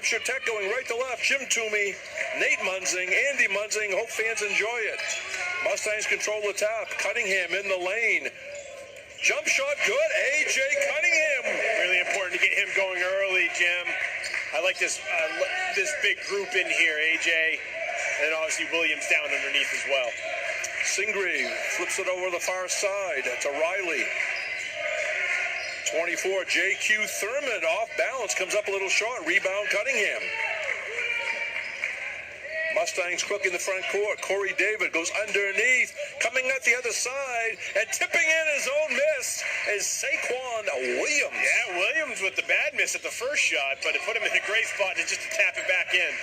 Hampshire Tech going right to left. Jim Toomey, Nate Munzing, Andy Munzing. Hope fans enjoy it. Mustangs control the top. Cunningham in the lane. Jump shot good. A.J. Cunningham. Really important to get him going early, Jim. I like this big group in here, A.J. and obviously Williams down underneath as well. Singreve flips it over the far side to Riley. 24, J.Q. Thurman off balance, comes up a little short. Rebound Cunningham. Mustangs quick in the front court. Corey David goes underneath, coming at the other side, and tipping in his own miss is Saquon Williams. Yeah, Williams with the bad miss at the first shot, but it put him in a great spot to just to tap it back in.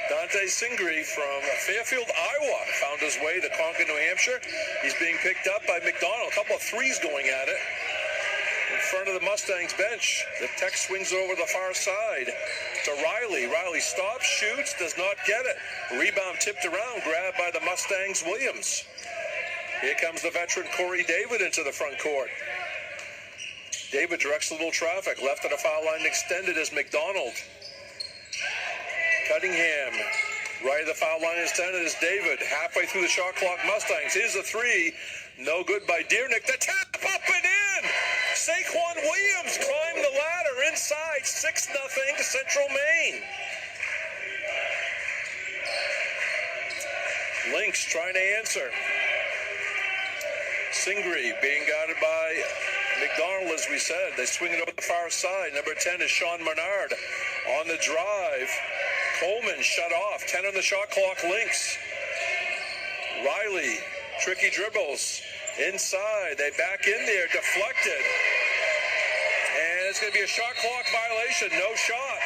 Dante Singreve from Fairfield, Iowa, found his way to Concord, New Hampshire. He's being picked up by McDonald. A couple of threes going at it. In front of the Mustangs bench, the Tech swings over the far side to Riley. Riley stops, shoots, does not get it. Rebound tipped around, grabbed by the Mustangs' Williams. Here comes the veteran Corey David into the front court. David directs a little traffic. Left of the foul line extended is McDonald. Cunningham. Right of the foul line extended is David. Halfway through the shot clock, Mustangs. Here's a three. No good by Deernick. The tap up and in. Saquon Williams climbed the ladder inside. 6-0 Central Maine. Lynx trying to answer. Singreve being guarded by McDonald, as we said. They swing it over the far side. Number 10 is Sean Menard on the drive. Coleman shut off. 10 on the shot clock. Lynx. Riley, tricky dribbles. Inside. They back in there. Deflected. And it's going to be a shot clock violation. No shot.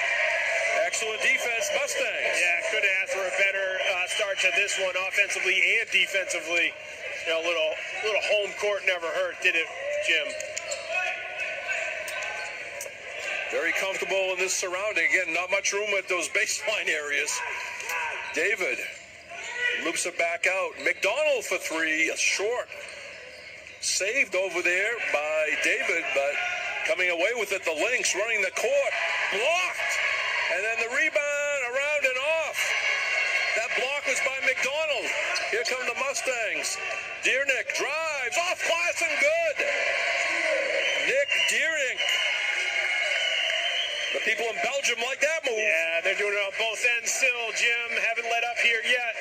Excellent defense, Mustangs. Yeah, could have asked for a better start to this one, offensively and defensively. You know, little home court never hurt, did it, Jim? Very comfortable in this surrounding. Again, not much room at those baseline areas. David loops it back out. McDonald for three, short. Saved over there by David, but coming away with it, the Lynx running the court. Blocked. And then the rebound around and off. That block was by McDonald. Here come the Mustangs. Deernick drives off glass and good. Nick Deernick. The people in Belgium like that move. Yeah, they're doing it on both ends still, Jim. Haven't let up here yet.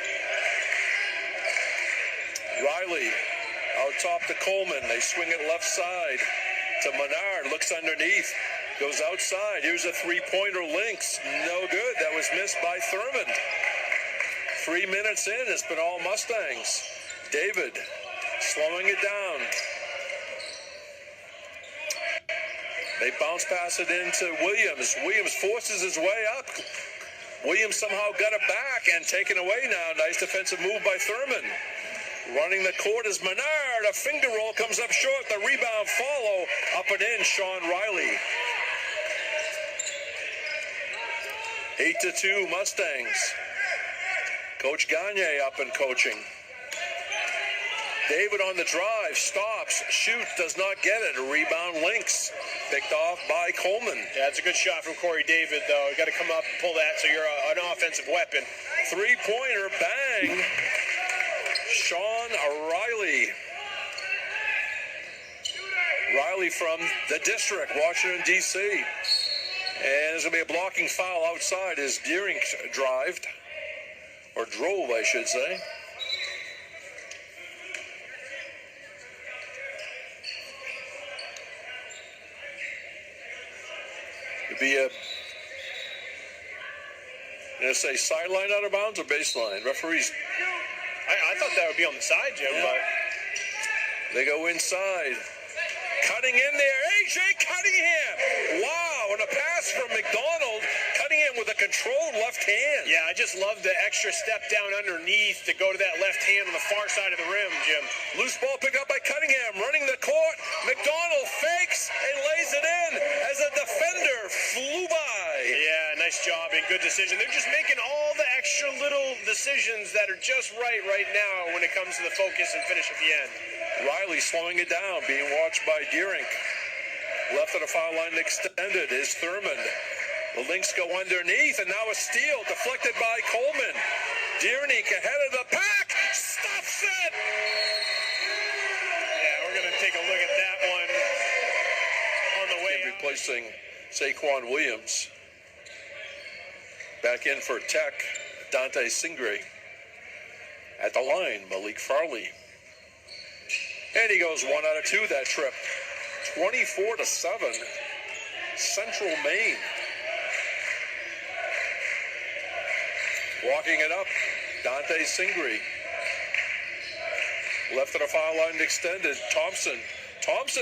Riley out top to Coleman. They swing it left side to Menard. Looks underneath. Goes outside. Here's a three-pointer. Lynx. No good. That was missed by Thurman. 3 minutes in. It's been all Mustangs. David slowing it down. They bounce pass it into Williams. Williams forces his way up. Williams somehow got it back and taken away now. Nice defensive move by Thurman. Running the court is Menard. A finger roll comes up short. The rebound follow. Up and in, Sean Riley. 8-2 Mustangs. Coach Gagne up and coaching. David on the drive, stops, shoots, does not get it. A rebound, Lynx, picked off by Coleman. Yeah, it's a good shot from Corey David, though. You got to come up and pull that so you're an offensive weapon. Three-pointer, bang. Sean Riley. Riley from the district, Washington, D.C. And there's going to be a blocking foul outside as Deering drove, I should say. It'd be a, gonna say sideline out of bounds or baseline? Referees. I thought that would be on the side, Jim, yeah. But they go inside. Cutting in there, A.J. Cunningham. Wow, and a pass from McDonald. Cunningham with a controlled left hand. Yeah, I just love the extra step down underneath to go to that left hand on the far side of the rim, Jim. Loose ball picked up by Cunningham, running the court. McDonald fakes and lays it in as a defender flew by. Yeah, nice job and good decision. They're just making all the extra little decisions that are just right now when it comes to the focus and finish at the end. Riley slowing it down, being watched by Deering. Left of the foul line extended is Thurman. The Lynx go underneath, and now a steal deflected by Coleman. Dearnik ahead of the pack, stuffs it! Yeah, we're going to take a look at that one on the way out. Replacing Saquon Williams. Back in for Tech, Dante Singre. At the line, Malik Farley. And he goes 1 out of 2 that trip. 24-7, Central Maine. Walking it up, Dante Singre. Left of the foul line extended. Thompson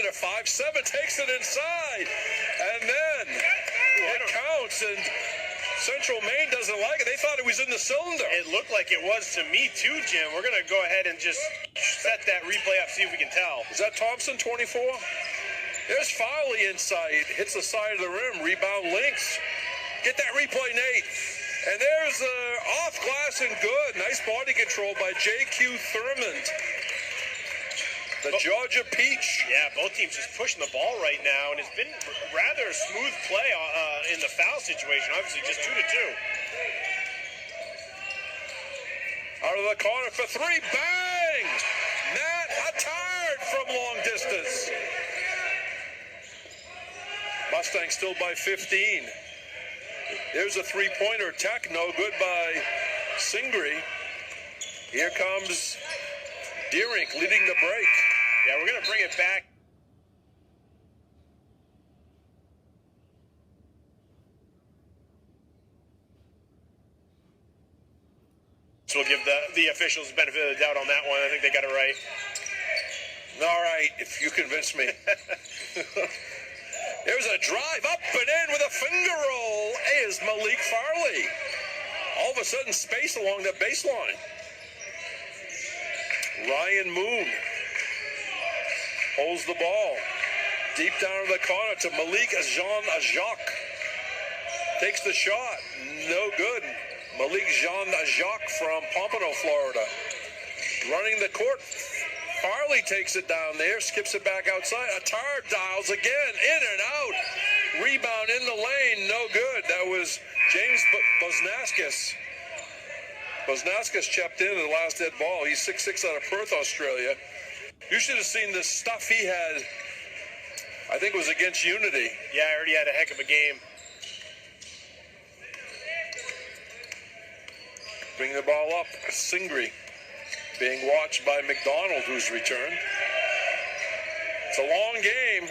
at 5'7" takes it inside. And then it counts, and Central Maine doesn't like it. They thought it was in the cylinder. It looked like it was to me too, Jim. We're going to go ahead and just set that replay up, see if we can tell. Is that Thompson, 24? There's Farley inside. Hits the side of the rim. Rebound Lynx. Get that replay, Nate. And there's off glass and good. Nice body control by J.Q. Thurmond. The Georgia Peach. Yeah, both teams just pushing the ball right now, and it's been rather a smooth play in the foul situation. Obviously, just 2-2. Out of the corner for 3. Bang! Matt Attard from long distance. Mustang still by 15. There's a three-pointer. Tech, no good by Singre. Here comes Dearink leading the break. Yeah, we're going to bring it back. So we'll give the officials the benefit of the doubt on that one. I think they got it right. All right, if you convince me. There's a drive up and in with a finger roll is Malik Farley. All of a sudden, space along the baseline. Ryan Moon holds the ball. Deep down in the corner to Malik Jean Ajak. Takes the shot. No good. Malik Jean Ajak from Pompano, Florida. Running the court. Farley takes it down there, skips it back outside. Attard dials again, in and out. Rebound in the lane, no good. That was James Bosnaskis. Bosnaskis chipped in at the last dead ball. He's 6'6" out of Perth, Australia. You should have seen the stuff he had. I think it was against Unity. Yeah, I already had a heck of a game. Bring the ball up. Singre being watched by McDonald, who's returned. It's a long game.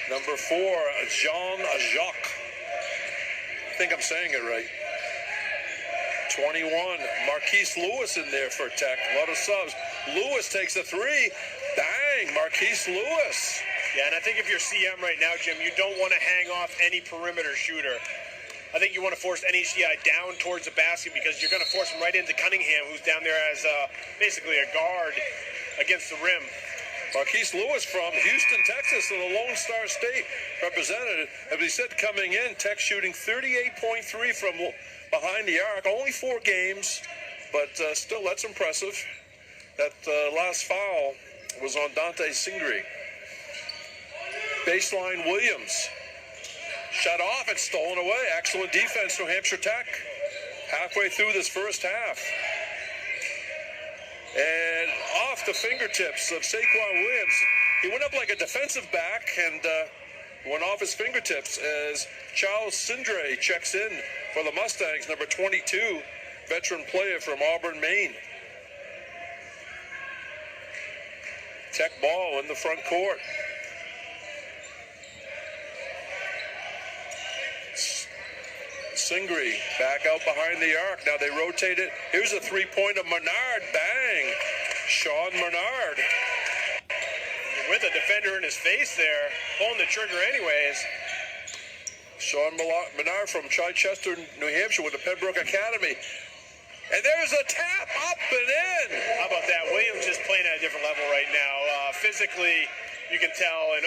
Number 4, Jean Ajak. I think I'm saying it right. 21, Marquise Lewis in there for Tech. A lot of subs. Lewis takes a 3. Bang, Marquise Lewis. Yeah, and I think if you're CM right now, Jim, you don't want to hang off any perimeter shooter. I think you want to force NHTI down towards the basket because you're going to force him right into Cunningham, who's down there as basically a guard against the rim. Marquise Lewis from Houston, Texas, in the Lone Star State representative. As we said, coming in, Tech shooting 38.3 from behind the arc. Only 4 games, but still, that's impressive. That last foul was on Dante Singre. Baseline Williams. Shut off and stolen away. Excellent defense, New Hampshire Tech. Halfway through this first half. And off the fingertips of Saquon Williams. He went up like a defensive back and went off his fingertips as Charles Sindre checks in for the Mustangs, number 22, veteran player from Auburn, Maine. Tech ball in the front court. Singre back out behind the arc. Now they rotate it. Here's a three-pointer. Menard, bang. Sean Menard. With a defender in his face there, pulling the trigger anyways. Sean Menard from Chichester, New Hampshire with the Pembroke Academy. And there's a tap up and in. How about that? Williams just playing at a different level right now. Physically, you can tell, and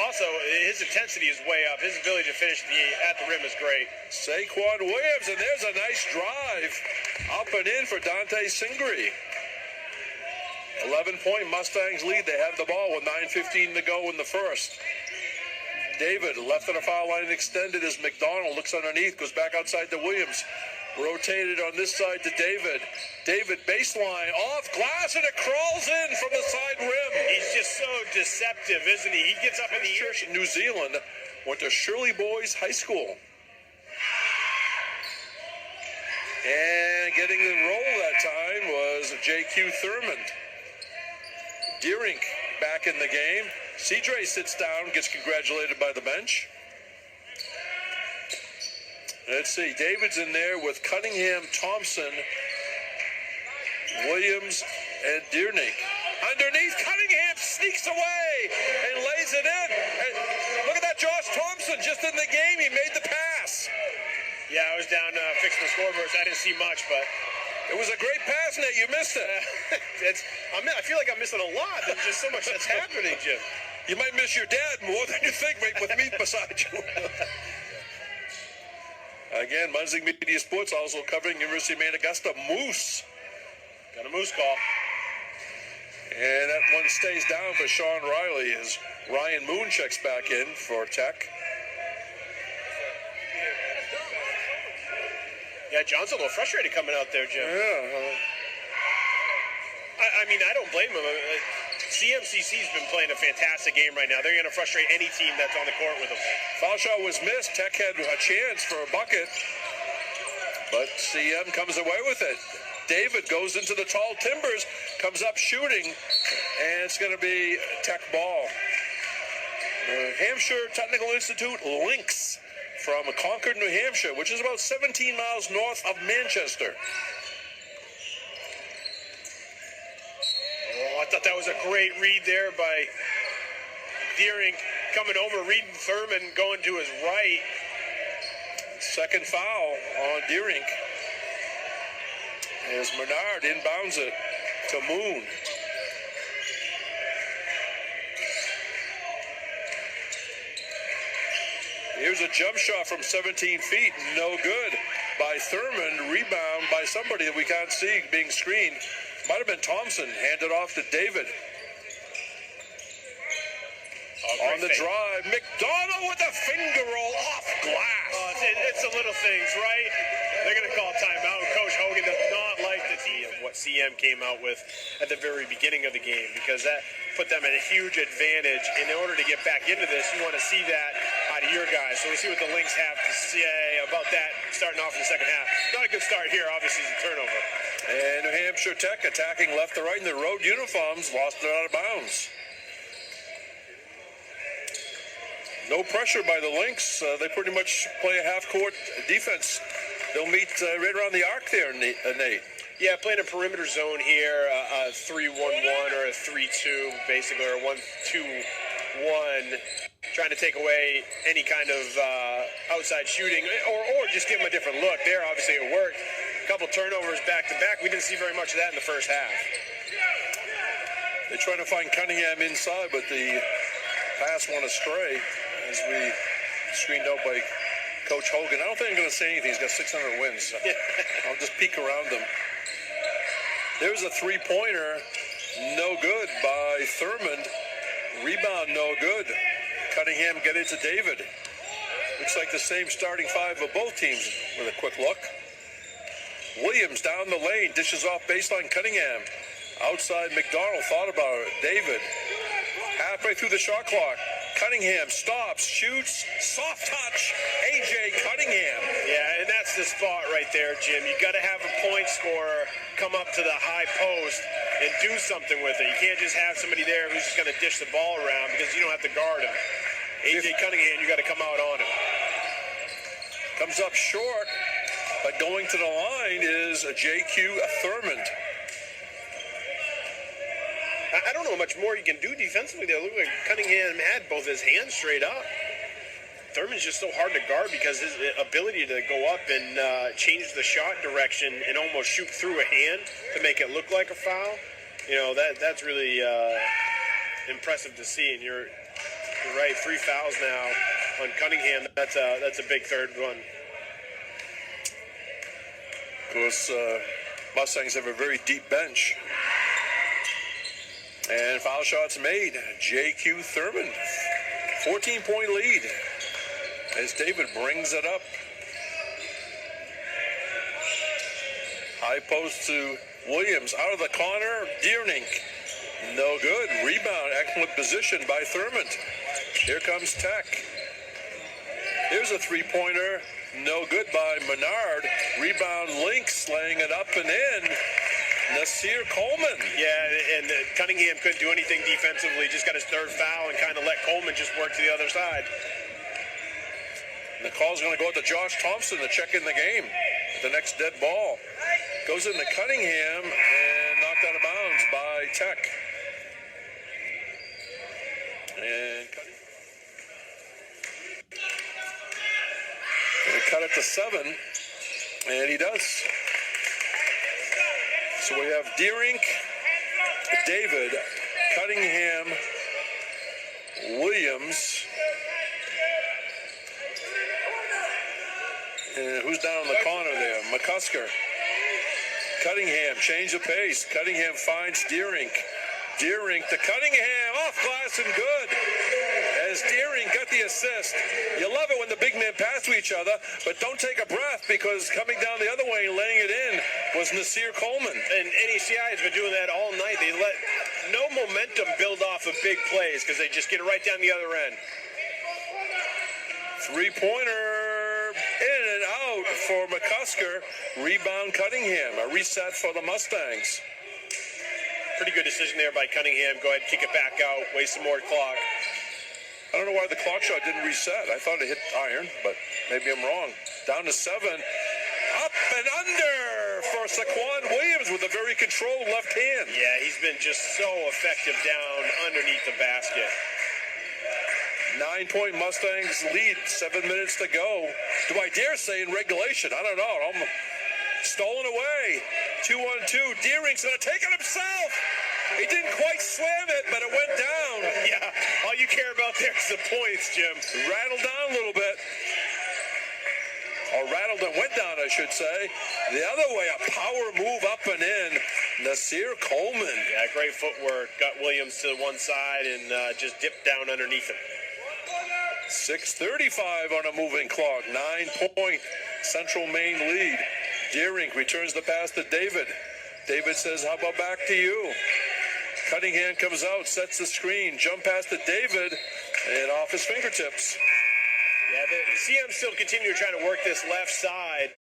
also his intensity is way up. His ability to finish at the rim is great. Saquon Williams, and there's a nice drive up and in for Dante Singre. 11-point Mustangs lead. They have the ball with 9:15 to go in the first. David, left of the foul line extended as McDonald looks underneath, goes back outside to Williams. Rotated on this side to David. David baseline, off glass, and it crawls in from the side rim. He's just so deceptive, isn't he? He gets up in the air. New Zealand, went to Shirley Boys High School. And getting the roll that time was J.Q. Thurmond. Deering back in the game. Cedre sits down, gets congratulated by the bench. Let's see, David's in there with Cunningham, Thompson, Williams, and Deering. Underneath, Cunningham sneaks away and lays it in. And look at that, Josh Thompson, just in the game, he made the pass. Yeah, I was down fixing the scoreboard, so I didn't see much, but it was a great pass, Nate. You missed it. I feel like I'm missing a lot. There's just so much that's happening, Jim. You might miss your dad more than you think, mate, with me beside you. Again, Munzing Media Sports also covering University of Maine Augusta Moose. Got a Moose call. And that one stays down for Sean Riley as Ryan Moon checks back in for Tech. Yeah, John's a little frustrated coming out there, Jim. Yeah. I mean, I don't blame him. CMCC's been playing a fantastic game right now. They're going to frustrate any team that's on the court with them. Foul shot was missed. Tech had a chance for a bucket, but CM comes away with it. David goes into the tall timbers, comes up shooting, and it's going to be Tech ball. The Hampshire Technical Institute Lynx from Concord, New Hampshire, which is about 17 miles north of Manchester. Oh, I thought that was a great read there by Deering, coming over, reading Thurmond, going to his right. Second foul on Deering as Menard inbounds it to Moon. Here's a jump shot from 17 feet, no good by Thurmond. Rebound by somebody that we can't see being screened. Might have been Thompson. Handed off to David. On the drive, McDonald with a finger roll off glass. Oh, it's the little things, right? They're going to call timeout. Coach Hogan does not like the of what CM came out with at the very beginning of the game, because that put them at a huge advantage. In order to get back into this, you want to see that out of your guys. So we'll see what the Lynx have to say about that starting off in the second half. Not a good start here, obviously, is a turnover. And New Hampshire Tech attacking left to right in their road uniforms, lost it out of bounds. No pressure by the Lynx. They pretty much play a half-court defense. They'll meet right around the arc there, Nate. Yeah, playing a perimeter zone here, a 3-1-1 or a 3-2, basically, or a 1-2-1, trying to take away any kind of outside shooting, or just give them a different look. There, obviously, it worked. A couple turnovers back-to-back. We didn't see very much of that in the first half. They're trying to find Cunningham inside, but the pass went astray as we screened out by Coach Hogan. I don't think I'm going to say anything. He's got 600 wins. I'll just peek around him. There's a three-pointer. No good by Thurmond. Rebound, no good. Cunningham get it to David. Looks like the same starting five of both teams with a quick look. Williams down the lane, dishes off baseline Cunningham. Outside McDonald, thought about it. David, halfway through the shot clock. Cunningham stops, shoots, soft touch, A.J. Cunningham. Yeah, and that's the spot right there, Jim. You got to have a point scorer come up to the high post and do something with it. You can't just have somebody there who's just going to dish the ball around because you don't have to guard him. A.J. Cunningham, you got to come out on him. Comes up short, but going to the line is a J.Q. Thurmond. I don't know much more you can do defensively there. Look like Cunningham had both his hands straight up. Thurman's just so hard to guard because his ability to go up and change the shot direction and almost shoot through a hand to make it look like a foul, you know, that's really impressive to see. And you're right, 3 fouls now on Cunningham. That's a big third one. Of course, Mustangs have a very deep bench. And foul shots made. J.Q. Thurmond. 14-point lead as David brings it up. High post to Williams. Out of the corner, Deernink. No good. Rebound. Excellent position by Thurmond. Here comes Tech. Here's a three-pointer. No good by Menard. Rebound Lynx laying it up and in. Nasir Coleman. Yeah, and Cunningham couldn't do anything defensively. Just got his third foul and kind of let Coleman just work to the other side. The call's going to go out to Josh Thompson to check in the game. The next dead ball goes into Cunningham and knocked out of bounds by Tech. And cut it to 7, and he does. So we have Deering, David, Cunningham, Williams, and who's down in the corner there? McCusker. Cunningham, change of pace. Cunningham finds Deering. Deering to Cunningham, off glass and good. As Deering got the assist. You love it when the big men pass to each other, but don't take a breath because coming down the other way and laying it in was Nasir Coleman. And NHTI has been doing that all night. They let no momentum build off of big plays because they just get it right down the other end. Three-pointer in and out for McCusker. Rebound Cunningham. A reset for the Mustangs. Pretty good decision there by Cunningham. Go ahead, kick it back out, waste some more clock. I don't know why the clock shot didn't reset. I thought it hit iron, but maybe I'm wrong. Down to 7. Up and under for Saquon Williams with a very controlled left hand. Yeah, he's been just so effective down underneath the basket. 9-point Mustangs lead, 7 minutes to go. Do I dare say in regulation? I don't know. Stolen away. 2-on-2. Deering's going to take it himself. He didn't quite slam it, but it went down. Yeah, all you care about there is the points, Jim. Rattled down a little bit. Or rattled and went down, I should say. The other way, a power move up and in. Nasir Coleman. Yeah, great footwork. Got Williams to one side and just dipped down underneath him. 6:35 on a moving clock. 9-point Central Maine lead. Deering returns the pass to David. David says, how about back to you? Cunningham comes out, sets the screen, jump pass to David, and off his fingertips. Yeah, the CM still continue trying to work this left side.